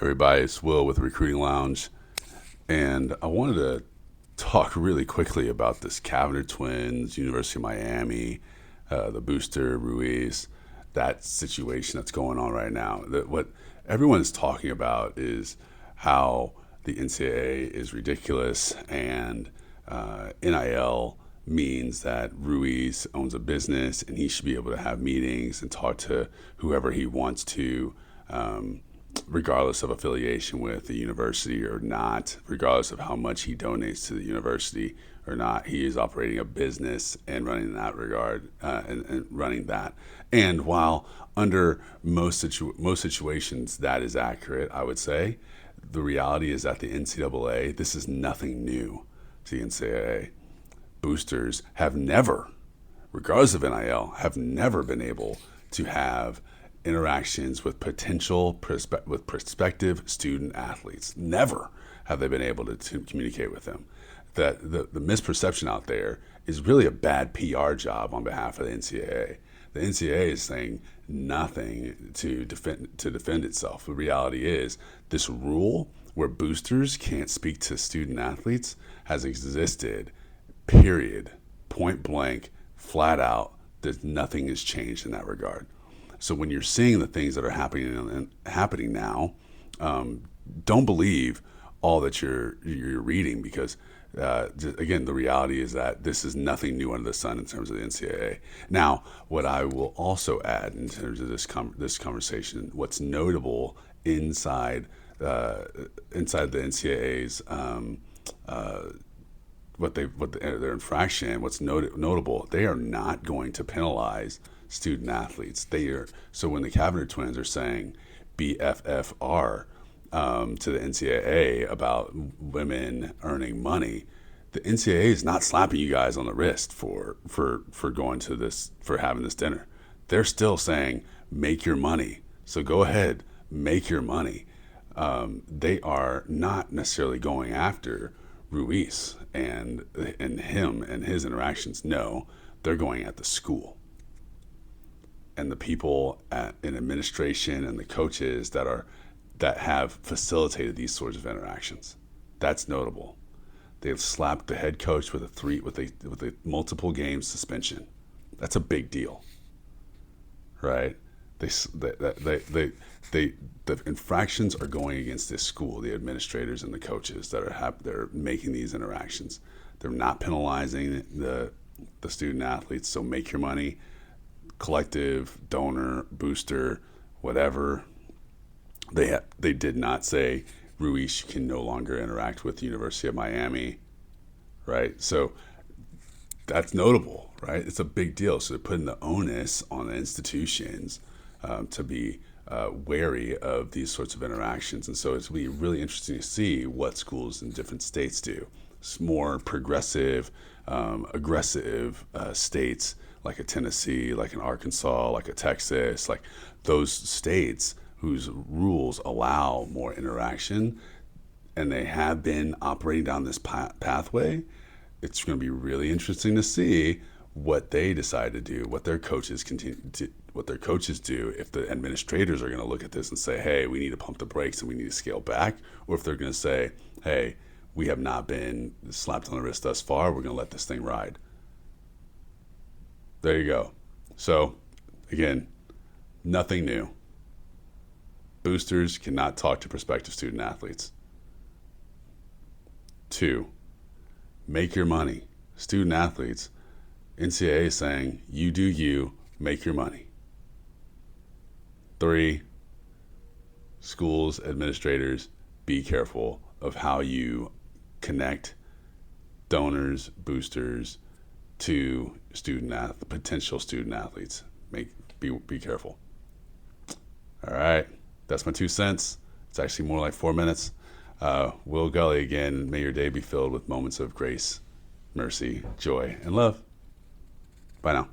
Everybody, it's Will with Recruiting Lounge, and I wanted to talk really quickly about this Cavinder twins, University of Miami, the booster Ruiz, that situation that's going on right now. What everyone is talking about is how the NCAA is ridiculous and NIL means that Ruiz owns a business and he should be able to have meetings and talk to whoever he wants to. Regardless of affiliation with the university or not, regardless of how much he donates to the university or not, he is operating a business and running in that regard and running that. And while under most situations that is accurate, I would say the reality is that the NCAA, this is nothing new to the NCAA. Boosters have never, regardless of NIL, have never been able to have interactions with prospective student athletes. Never have they been able to communicate with them. That the misperception out there is really a bad PR job on behalf of the NCAA. The NCAA is saying nothing to defend itself. The reality is this rule where boosters can't speak to student athletes has existed, period, point blank, flat out. Nothing has changed in that regard. So when you're seeing the things that are happening now, don't believe all that you're reading because again, the reality is that this is nothing new under the sun in terms of the NCAA. Now, what I will also add in terms of this conversation, what's notable inside the NCAA's their infraction, what's notable, they are not going to penalize student athletes. So when the Cavinder twins are saying BFFR to the NCAA about women earning money, the NCAA is not slapping you guys on the wrist for going to this, for having this dinner. They're still saying make your money. So go ahead, make your money. They are not necessarily going after Ruiz and him and his interactions. No, they're going at the school and the people in administration and the coaches that have facilitated these sorts of interactions. That's notable. They've slapped the head coach with a multiple game suspension. That's a big deal, right? The infractions are going against this school, the administrators and the coaches they're making these interactions. They're not penalizing the student athletes. So make your money. Collective, donor, booster, whatever. They did not say Ruiz can no longer interact with the University of Miami, right? So that's notable, right? It's a big deal. So they're putting the onus on the institutions to be wary of these sorts of interactions. And so it's going to be really interesting to see what schools in different states do. It's more progressive, aggressive states like a Tennessee, like an Arkansas, like a Texas, like those states whose rules allow more interaction and they have been operating down this pathway. It's going to be really interesting to see what they decide to do, what their coaches do, if the administrators are going to look at this and say, hey, we need to pump the brakes and we need to scale back, or if they're going to say, hey, we have not been slapped on the wrist thus far, we're going to let this thing ride. There you go. So, again, nothing new. Boosters cannot talk to prospective student athletes. 2, make your money. Student athletes, NCAA is saying, you do you, make your money. 3, schools, administrators, be careful of how you connect donors, boosters to potential student athletes. Be careful. All right, that's my 2 cents. It's actually more like 4 minutes. Will Gully again. May your day be filled with moments of grace, mercy, joy, and love. Bye now.